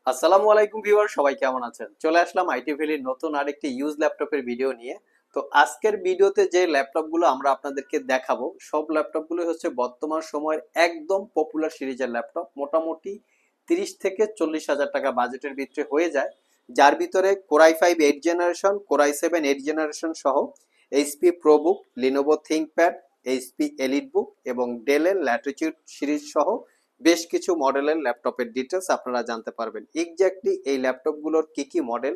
আসসালামু আলাইকুম ভিউয়ার, সবাই কেমন আছেন? চলে আসলাম আইটি ভ্যালির নতুন আরেকটি ইউজ ল্যাপটপের ভিডিও নিয়ে। তো আজকের ভিডিওতে যে ল্যাপটপগুলো আমরা আপনাদেরকে দেখাবো সব ল্যাপটপগুলো হচ্ছে বর্তমান সময়ের একদম পপুলার সিরিজের ল্যাপটপ। মোটামুটি 30 থেকে 40 হাজার টাকা বাজেটের ভিতরে হয়ে যায়, যার ভিতরে কোরাই 5 8 জেনারেশন, কোরাই 7 8 জেনারেশন সহ HP ProBook, Lenovo ThinkPad, HP Elite Book এবং ডেলের ল্যাটিটিউড সিরিজ সহ বেশ কিছু মডেলের ল্যাপটপের ডিটেলস আপনারা জানতে পারবেন। এক্স্যাক্টলি এই ল্যাপটপগুলোর কি কি model,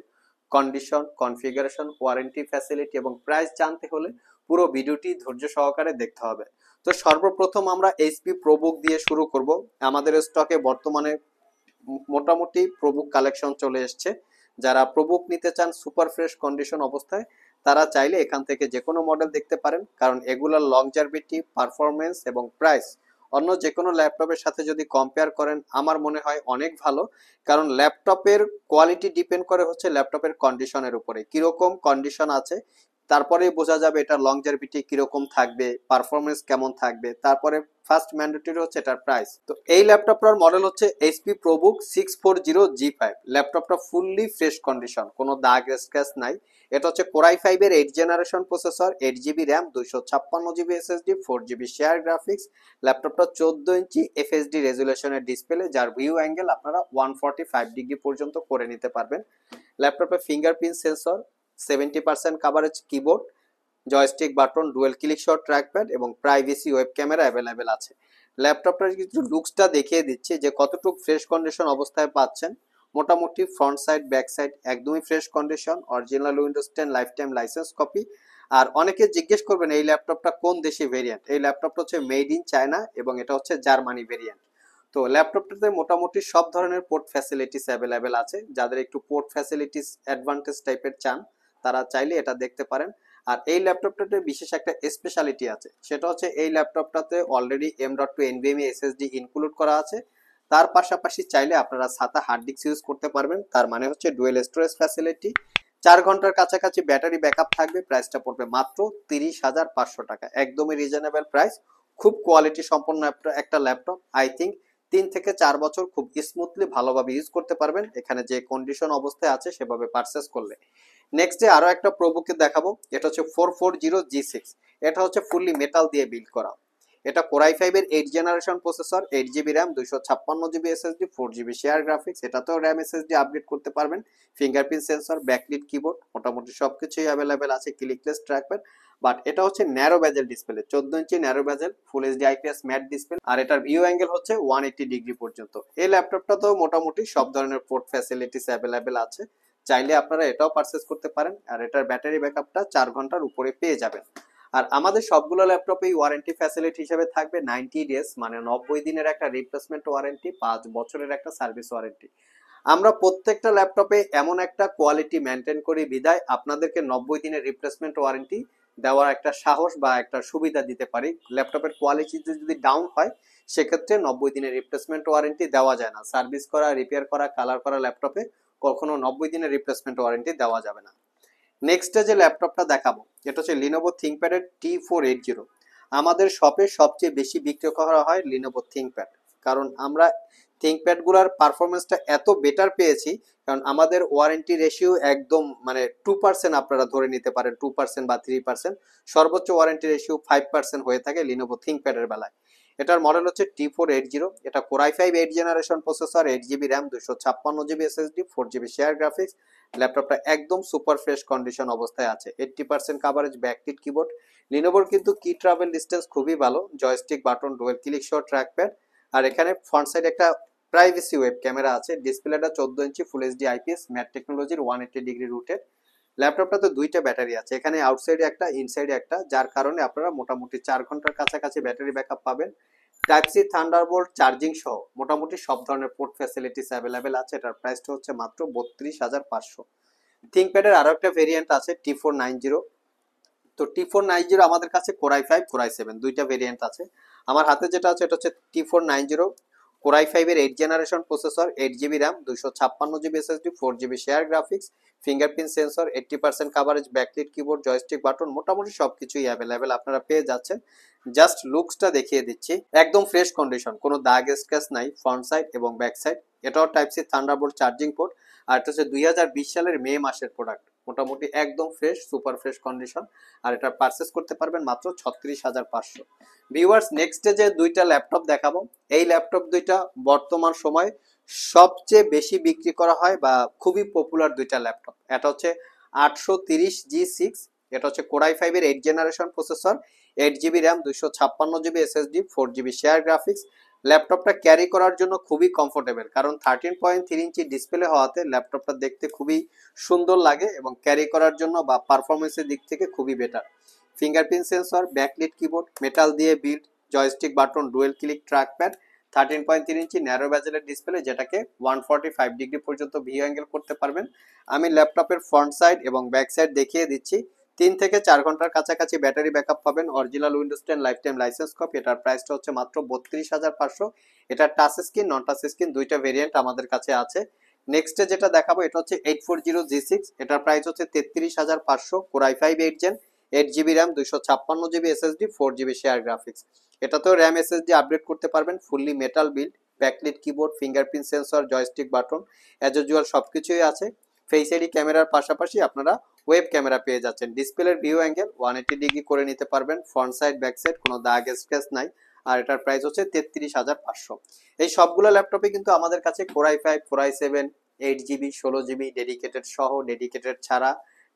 condition, configuration, warranty, facility এবং প্রাইস জানতে হলে পুরো ভিডিওটি ধৈর্য সহকারে দেখতে হবে। তো সর্বপ্রথম আমরা এইচপি প্রোবুক দিয়ে শুরু করব। আমাদের স্টকে বর্তমানে মোটামুটি প্রবুক কালেকশন চলে এসছে। যারা প্রবুক নিতে চান সুপার ফ্রেশ কন্ডিশন অবস্থায়, তারা চাইলে এখান থেকে যে কোনো মডেল দেখতে পারেন, কারণ এগুলোর লংজারভিটি, পারফরমেন্স এবং প্রাইস অন্য যে কোনো ল্যাপটপের সাথে যদি কম্পেয়ার করেন আমার মনে হয় অনেক ভালো। কারণ ল্যাপটপের কোয়ালিটি ডিপেন্ড করে হচ্ছে ল্যাপটপের কন্ডিশনের উপরে, কিরকম কন্ডিশন আছে তারপরেই বোঝা যাবে এটা লংজারভিটি কিরকম থাকবে, পারফরমেন্স কেমন থাকবে। তারপরে ফার্স্ট ম্যান্ডেটরি হচ্ছে এটার প্রাইস। তো এই ল্যাপটপটার মডেল হচ্ছে এইচপি প্রোবুক 640G5। ল্যাপটপটা ফুললি ফ্রেশ কন্ডিশন, কোনো দাগ স্ক্র্যাচ নাই। এটা হচ্ছে কোরাই 5 এর 8 generation processor, 8 GB RAM, 256 GB SSD, 4 GB share graphics. ল্যাপটপটা 14 ইঞ্চি এফএসডি রেজুলেশনের ডিসপ্লে, যার ভিউ অ্যাঙ্গেল আপনারা 145 ডিগ্রি পর্যন্ত করে নিতে পারবেন। ল্যাপটপে fingerprint sensor, 70% coverage keyboard, joystick button, dual click shot trackpad এবং প্রাইভেসি ওয়েব ক্যামেরা অ্যাভেলেবেল আছে। ল্যাপটপটার কিছু লুকসটা দেখিয়ে দিচ্ছি যে কতটুকু ফ্রেশ কন্ডিশন অবস্থায় পাচ্ছেন। মোটামুটি ফ্রন্ট সাইড, ব্যাক সাইড একদমই fresh condition, original Windows 10 life time license copy. আর অনেকে জিজ্ঞেস করবেন এই ল্যাপটপটা কোন দেশি ভেরিয়েন্ট। এই ল্যাপটপটা হচ্ছে মেড ইন চায়না এবং এটা হচ্ছে জার্মানি ভেরিয়েন্ট। তো ল্যাপটপটাতে মোটামুটি সব ধরনের পোর্ট ফ্যাসিলিটিস অ্যাভেলেবেল আছে। যাদের একটু পোর্ট ফ্যাসিলিটিস অ্যাডভান্টেজ টাইপের চান তারা চাইলে এটা দেখতে পারেন। আর এই ল্যাপটপটাতে বিশেষ একটা স্পেশালিটি আছে, সেটা হচ্ছে এই ল্যাপটপটাতে already M.2 NVMe SSD include করা আছে। তার পাশাপাশি চাইলে আপনারা সাথে হার্ড ডিস্ক ইউজ করতে পারবেন, তার মানে হচ্ছে ডুয়েল স্টোরেজ ফ্যাসিলিটি। 4 ঘন্টার কাছাকাছি ব্যাটারি ব্যাকআপ থাকবে। প্রাইসটা পড়বে মাত্র 30,500 টাকা, একদমই রিজনেবল প্রাইস। খুব কোয়ালিটি সম্পন্ন একটা ল্যাপটপ। আই থিঙ্ক 3 থেকে 4 বছর খুব স্মুথলি ভালোভাবে ইউজ করতে পারবেন এখানে যে কন্ডিশন অবস্থায় আছে সেভাবে পারচেস করলে। নেক্সট ডে আরো একটা প্রোবুকে দেখাবো, এটা হচ্ছে 440G6। এটা হচ্ছে ফুললি মেটাল দিয়ে বিল্ড করা। এটা কোরাই 5 এর 8 generation processor, 8 GB RAM, 256 GB SSD, 4 GB share graphics. এটাতেও র্যাম এসএসডি আপগ্রেড করতে পারবেন। ফিঙ্গারপ্রিন্ট সেন্সর, ব্যাকলিট কিবোর্ড, মোটামুটি সবকিছুই অ্যাভেলেবেল আছে, ক্লিকলেস ট্র্যাকপ্যাড। বাট এটা হচ্ছে narrow bezel display, 14 inch narrow bezel, full HD IPS matte display. আর এটার ভিউ অ্যাঙ্গেল হচ্ছে 180 ডিগ্রি পর্যন্ত। এই ল্যাপটপটাতেও মোটামুটি সব ধরনের পোর্ট ফ্যাসিলিটিস অ্যাভেলেবেল আছে, চাইলে আপনারা এটাও পারচেস করতে পারেন। আর এটার ব্যাটারি ব্যাকআপটা 4 ঘন্টার উপরে পেয়ে যাবেন। আর আমাদের সবগুলো ল্যাপটপেই ওয়ারেন্টি ফ্যাসিলিটি হিসেবে থাকবে 90 ডেজ, মানে 90 দিনের একটা রিপ্লেসমেন্ট ওয়ারেন্টি, 5 বছরের একটা সার্ভিস ওয়ারেন্টি। আমরা প্রত্যেকটা ল্যাপটপে এমন একটা কোয়ালিটি মেনটেন করি বিদায় আপনাদেরকে 90 দিনের রিপ্লেসমেন্ট ওয়ারেন্টি দেওয়ার একটা সাহস বা একটা সুবিধা দিতে পারি। ল্যাপটপের কোয়ালিটি যদি ডাউন হয় সেক্ষেত্রে 90 দিনের রিপ্লেসমেন্ট ওয়ারেন্টি দেওয়া যায় না। সার্ভিস করা, রিপেয়ার করা, কালার করা ল্যাপটপে কখনো 90 দিনের রিপ্লেসমেন্ট ওয়ারেন্টি দেওয়া যাবে না। নেক্সট যে ল্যাপটপটা দেখাবো এটা হচ্ছে লিনোভো থিংকপ্যাডের T480। আমাদের শপে সবচেয়ে বেশি বিক্রি করা হয় লিনোভো থিংকপ্যাড, কারণ আমরা থিংকপ্যাড গুলার পারফরমেন্সটা এত বেটার পেয়েছি। কারণ আমাদের ওয়ারেন্টি রেশিও একদম মানে 2% আপনারা ধরে নিতে পারেন, 2% বা 3%। সর্বোচ্চ ওয়ারেন্টি রেশিও 5% হয়ে থাকে লিনোভো থিংকপ্যাডের বেলায়। এটার মডেল হচ্ছে T480। এটা core i 5 8 generation processor, 8 GB RAM, 256 GB SSD, 4 GB share graphics. ল্যাপটপটা একদম সুপার ফ্রেশ কন্ডিশন অবস্থায় আছে। 80% কাভারেজ, ব্যাকলিট কিবোর্ড। লিনোভোর কিন্তু কি ট্রাভেল ডিস্টেন্স খুবই ভালো, joystick button, dual click shot trackpad. আর এখানে ফ্রন্ট সাইড একটা প্রাইভেসি ওয়েব ক্যামেরা আছে। ডিসপ্লেটা 14 inch full HD IPS matte টেকনোলজির, 180 ডিগ্রি রুটেড। ল্যাপটপটাতে দুইটা ব্যাটারি আছে, এখানে আউটসাইডে একটা, ইনসাইডে একটা, যার কারণে আপনারা মোটামুটি 4 ঘন্টার কাছাকাছি ব্যাটারি ব্যাকআপ পাবেন। টাইপ সি থান্ডারবোল্ট চার্জিং সহ মোটামুটি সব ধরনের পোর্ট ফ্যাসিলিটিস অ্যাভেলেবেল আছে। এটার প্রাইসটা হচ্ছে মাত্র 32,500। থিংকপ্যাডের আরো একটা ভেরিয়েন্ট আছে T490। তো T490 আমাদের কাছে কোরাই 5 কোরাই 7 দুইটা ভেরিয়েন্ট আছে। আমার হাতে যেটা আছে এটা হচ্ছে T490 কোরাই 5 এর 8 generation processor, 8 GB RAM, 256 GB SSD, 4 GB share graphics, fingerprint sensor, 80% coverage, backlit keyboard, joystick button, মোটামুটি সবকিছুই অ্যাভেলেবেল আপনারা পেয়ে যাচ্ছেন। জাস্ট লুকসটা দেখিয়ে দিচ্ছি, একদম ফ্রেশ কন্ডিশন, কোনো দাগ স্ক্র্যাচ নাই ফ্রন্ট সাইড এবং ব্যাক সাইড। এটাও type C Thunderbolt charging port, আর এটা হচ্ছে 2020 সালের মে মাসের প্রোডাক্ট। মোটামুটি একদম ফ্রেশ, সুপার ফ্রেশ কন্ডিশন, আর এটা পারচেস করতে পারবেন মাত্র 36,500। ভিউয়ার্স, নেক্সটে যে দুইটা ল্যাপটপ দেখাবো, এই ল্যাপটপ দুইটা বর্তমান সময় সবচেয়ে বেশি বিক্রি করা হয় বা খুবই পপুলার দুইটা ল্যাপটপ। এটা হচ্ছে 830G6, এটা হচ্ছে কোরাই 5 এর 8 generation processor, 8 GB RAM, 256 GB SSD, 4 GB share graphics. ল্যাপটপটা ক্যারি করার জন্য খুবই কমফোর্টেবল, কারণ 13.3 ইঞ্চি ডিসপ্লে হওয়াতে ল্যাপটপটা দেখতে খুবই সুন্দর লাগে এবং ক্যারি করার জন্য বা পারফরমেন্সের দিক থেকে খুবই better. Fingerprint sensor, backlit keyboard, metal দিয়ে build, joystick button, dual click trackpad, 13.3 inch narrow বেজেলের ডিসপ্লে, যেটাকে 145 ডিগ্রি পর্যন্ত ভিউ অ্যাঙ্গেল করতে পারবেন। আমি ল্যাপটপের ফ্রন্ট সাইড এবং ব্যাক সাইড দেখিয়ে দিচ্ছি। 3 থেকে 4 ঘন্টার কাছাকাছি ব্যাটারি ব্যাকআপ পাবেন। Original Windows 10 life time license copy. এটার প্রাইসটা হচ্ছে মাত্র 32,500। এটা টাচ স্ক্রিন, নন টাচ স্ক্রিন দুইটা ভেরিয়েন্ট আমাদের কাছে আছে। নেক্সটে যেটা দেখাবো, এটা হচ্ছে 840G6, এটার প্রাইস হচ্ছে 33,500। Core i 5 8 gen, 8 GB RAM, 256 GB SSD, 4 GB share graphics. এটাতেও র্যাম SSD আপডেট করতে পারবেন। Fully metal build, backlit keyboard, fingerprint sensor, joystick button, as usual সবকিছুই আছে। ফেস আইডি ক্যামেরার পাশাপাশি আপনারা ওয়েব ক্যামেরা পেয়ে যাচ্ছেন। ডিসপ্লের ভিউ অ্যাঙ্গেল 180 ডিগ্রি করে নিতে পারবেন। ফ্রন্ট সাইড ব্যাক সাইড কোনো দাগ স্ক্র্যাচ নাই। আর এটার প্রাইস হচ্ছে 33,500। এই সবগুলো ল্যাপটপে কিন্তু আমাদের কাছে core i 5, core i 7, 8 GB, 16 GB dedicated সহ, ডেডিকেটেড ছাড়া,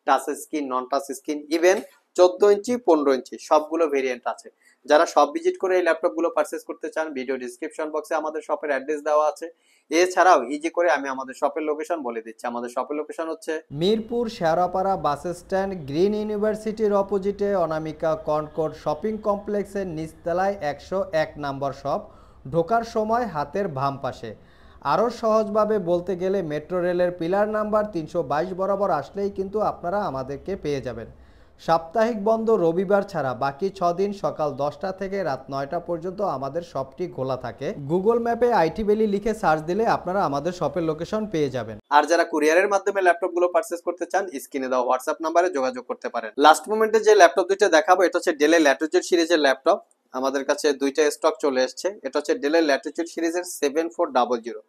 টাচ স্ক্রিন, নন টাচ স্ক্রিন, ইভেন 14 ইঞ্চি 15 ইঞ্চি সবগুলো ভেরিয়েন্ট আছে। যারা সব ভিজিট করে এই ল্যাপটপগুলো পারচেস করতে চান, ভিডিও ডিসক্রিপশন বক্সে আমাদের শপের অ্যাড্রেস দেওয়া আছে। এছাড়াও ইজি করে আমি আমাদের শপের লোকেশন বলে দিচ্ছি। আমাদের শপের লোকেশন হচ্ছে Mirpur Shewrapara bus stand, green ইউনিভার্সিটির অপোজিটে অনামিকা কনকর্ড শপিং কমপ্লেক্সের নিচতলায় 101 নম্বর শপ। ঢোকার সময় হাতের বাম পাশে। আরও সহজভাবে বলতে গেলে মেট্রো রেলের পিলার নাম্বার 322 বরাবর আসলেই কিন্তু আপনারা আমাদেরকে পেয়ে যাবেন। সাপ্তাহিক বন্ধ রবিবার ছাড়া বাকি 6 দিন সকাল 10টা থেকে রাত 9টা পর্যন্ত আমাদের শপটি খোলা থাকে। গুগল ম্যাপে আইটি ভ্যালি লিখে সার্চ দিলে আপনারা আমাদের শপের লোকেশন পেয়ে যাবেন। আর যারা কুরিয়ারের মাধ্যমে ল্যাপটপগুলো পারচেস করতে চান, স্ক্রিনে দেওয়া হোয়াটসঅ্যাপ নাম্বারে যোগাযোগ করতে পারেন। লাস্ট মোমেন্টে যে ল্যাপটপ দুইটা দেখাবো, এটা হচ্ছে ডেলের ল্যাটিটিউড সিরিজের ল্যাপটপ। আমাদের কাছে দুইটা স্টক চলে এসেছে। এটা হচ্ছে ডেলের ল্যাটিটিউড সিরিজের 7400।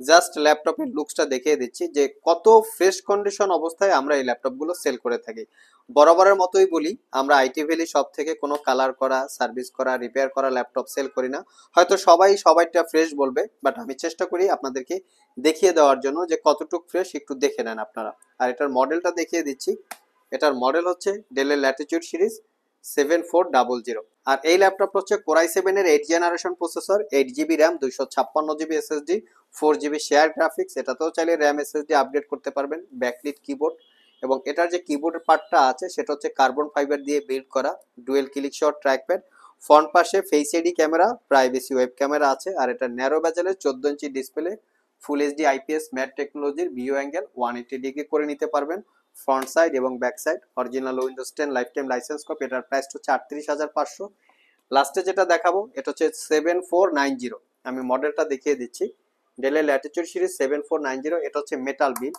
জাস্ট ল্যাপটপের লুকসটা দেখিয়ে দিচ্ছি যে কত ফ্রেশ কন্ডিশন অবস্থায় আমরা এই ল্যাপটপগুলো সেল করে থাকি। বরাবরের মতোই বলি, আমরা আইটি ভ্যালি শপ থেকে কোনো কালার করা, সার্ভিস করা, রিপেয়ার করা ল্যাপটপ সেল করি না। হয়তো সবাই সবাইটা ফ্রেশ বলবে, বাট আমি চেষ্টা করি আপনাদেরকে দেখিয়ে দেওয়ার জন্য যে কতটুকু ফ্রেশ একটু দেখে নেন আপনারা। আর এটার মডেলটা দেখিয়ে দিচ্ছি। এটার মডেল হচ্ছে ডেলের ল্যাটিটিউড সিরিজ 7400। আর এই ল্যাপটপটা হচ্ছে কোরাই 7 এর 8 generation processor, 8 GB RAM, 256 GB SSD, 4 GB share graphics. এটাতেও চাইলে র্যাম SSD আপডেট করতে পারবেন। ব্যাকলিট কিবোর্ড, এবং এটার যে কিবোর্ডের পার্টটা আছে সেটা হচ্ছে কার্বন ফাইবার দিয়ে বিল্ড করা। Dual click shot trackpad, front পাশে face ID camera, privacy web camera আছে। আর এটা ন্যারো বেজেলের 14 inch display, full HD IPS matte টেকনোলজির ভিউ অ্যাঙ্গেল 180 ডিগ্রি করে নিতে পারবেন। ফ্রন্ট সাইড এবং back side original Windows 10 life time license copy. এটার প্রাইস হচ্ছে 38,500। লাস্টে যেটা দেখাবো, এটা হচ্ছে 7490। আমি মডেলটা দেখিয়ে দিচ্ছি। ডেলের ল্যাটিটিউড সিরিজ 7490। এটা হচ্ছে মেটাল বিল্ড।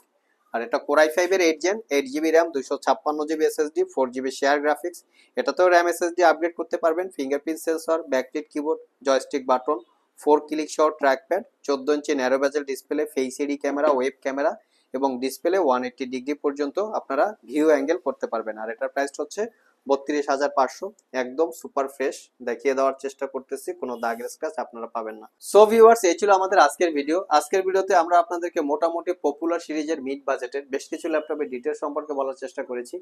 আর এটা কোরাই 5 এর 8 gen, 8 GB RAM, 256 GB SSD, 4 GB share graphics. এটাতেও র্যাম SSD আপগ্রেড করতে পারবেন। Fingerprint sensor, backlit keyboard, joystick button, 4 click shot trackpad, 14 inch narrow bezel display, face ID camera, web camera, এবং display 180 degree পর্যন্ত আপনারা view angle করতে পারবেন। আর এটার price হচ্ছে 32,500। একদম সুপার ফ্রেশ দেখিয়ে দেওয়ার চেষ্টা করতেছি, কোনো দাগ স্ক্র্যাচ আপনারা পাবেন না। সো ভিউয়ার্স, এই ছিল আমাদের আজকের ভিডিও। আজকের ভিডিওতে আমরা আপনাদেরকে মোটামুটি পপুলার সিরিজের মিড বাজেটের বেশ কিছু ল্যাপটপের ডিটেইলস সম্পর্কে বলার চেষ্টা করেছি।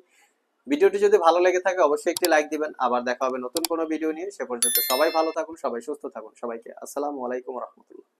ভিডিওটি যদি ভালো লেগে থাকে অবশ্যই একটি লাইক দিবেন। আবার দেখা হবে নতুন কোনো ভিডিও নিয়ে। সে পর্যন্ত সবাই ভালো থাকুন, সবাই সুস্থ থাকুন। সবাইকে আসসালামু আলাইকুম রহমতুল্লাহ।